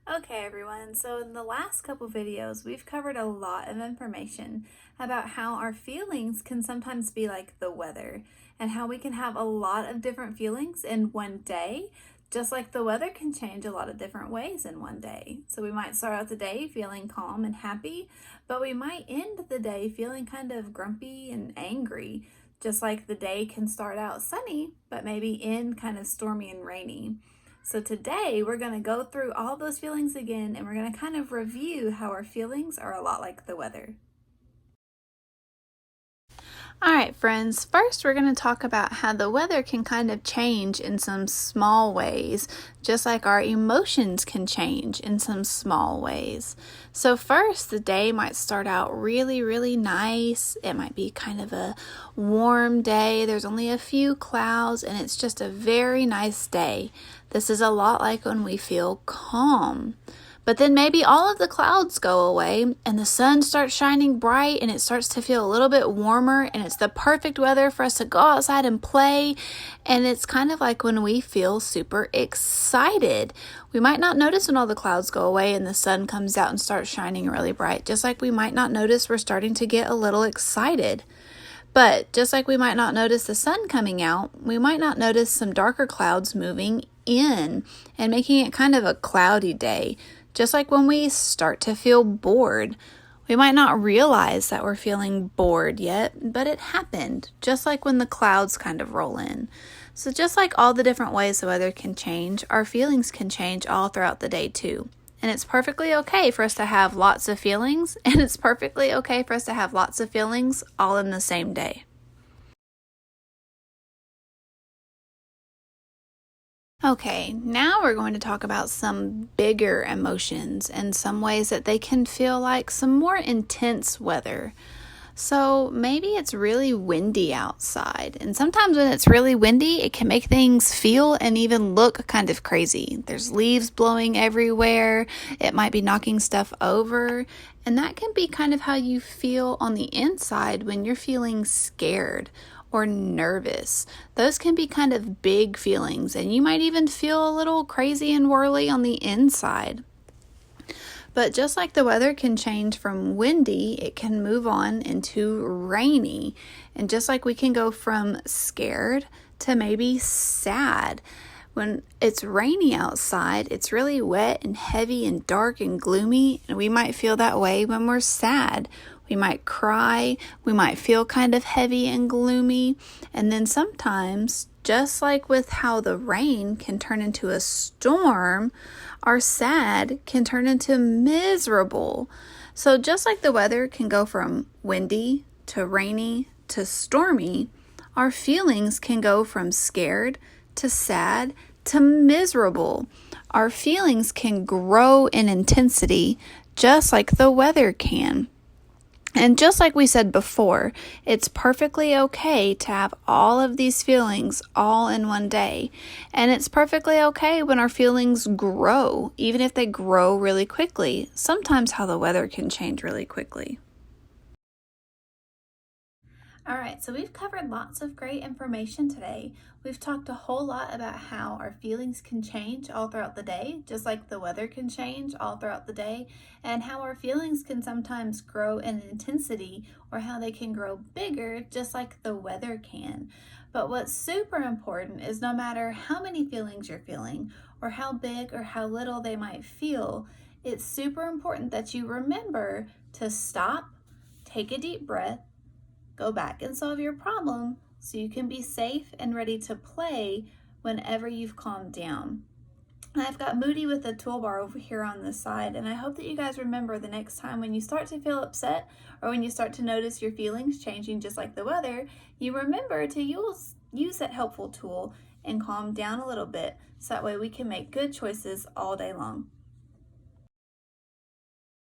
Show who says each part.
Speaker 1: Okay, everyone, so in the last couple videos, we've covered a lot of information about how our feelings can sometimes be like the weather and how we can have a lot of different feelings in one day, just like the weather can change a lot of different ways in one day. So we might start out the day feeling calm and happy, but we might end the day feeling kind of grumpy and angry, just like the day can start out sunny, but maybe end kind of stormy and rainy. So today we're going to go through all those feelings again and we're going to kind of review how our feelings are a lot like the weather. All right, friends, first we're going to talk about how the weather can kind of change in some small ways, just like our emotions can change in some small ways. So first, the day might start out really nice. It might be kind of a warm day. There's only a few clouds and it's just a very nice day. This is a lot like when we feel calm. But then maybe all of the clouds go away and the sun starts shining bright and it starts to feel a little bit warmer and it's the perfect weather for us to go outside and play. And it's kind of like when we feel super excited. We might not notice when all the clouds go away and the sun comes out and starts shining really bright, just like we might not notice we're starting to get a little excited. But just like we might not notice the sun coming out, we might not notice some darker clouds moving in and making it kind of a cloudy day. Just like when we start to feel bored, we might not realize that we're feeling bored yet, but it happened, just like when the clouds kind of roll in. So just like all the different ways the weather can change, our feelings can change all throughout the day too. And it's perfectly okay for us to have lots of feelings, and it's perfectly okay for us to have lots of feelings all in the same day. Okay, now we're going to talk about some bigger emotions and some ways that they can feel like some more intense weather. So maybe it's really windy outside, and sometimes when it's really windy, it can make things feel and even look kind of crazy. There's leaves blowing everywhere, it might be knocking stuff over, and that can be kind of how you feel on the inside when you're feeling scared or nervous. Those can be kind of big feelings, and you might even feel a little crazy and whirly on the inside. But just like the weather can change from windy, it can move on into rainy. And just like we can go from scared to maybe sad. When it's rainy outside, it's really wet and heavy and dark and gloomy, and we might feel that way when we're sad. We might cry, we might feel kind of heavy and gloomy, and then sometimes, just like with how the rain can turn into a storm, our sad can turn into miserable. So just like the weather can go from windy to rainy to stormy, our feelings can go from scared to sad to miserable. Our feelings can grow in intensity just like the weather can. And just like we said before, it's perfectly okay to have all of these feelings all in one day. And it's perfectly okay when our feelings grow, even if they grow really quickly. Sometimes how the weather can change really quickly. All right, so we've covered lots of great information today. We've talked a whole lot about how our feelings can change all throughout the day, just like the weather can change all throughout the day, and how our feelings can sometimes grow in intensity or how they can grow bigger, just like the weather can. But what's super important is no matter how many feelings you're feeling or how big or how little they might feel, it's super important that you remember to stop, take a deep breath, go back and solve your problem so you can be safe and ready to play whenever you've calmed down. I've got Moody with a toolbar over here on the side, and I hope that you guys remember the next time when you start to feel upset or when you start to notice your feelings changing just like the weather, you remember to use that helpful tool and calm down a little bit so that way we can make good choices all day long.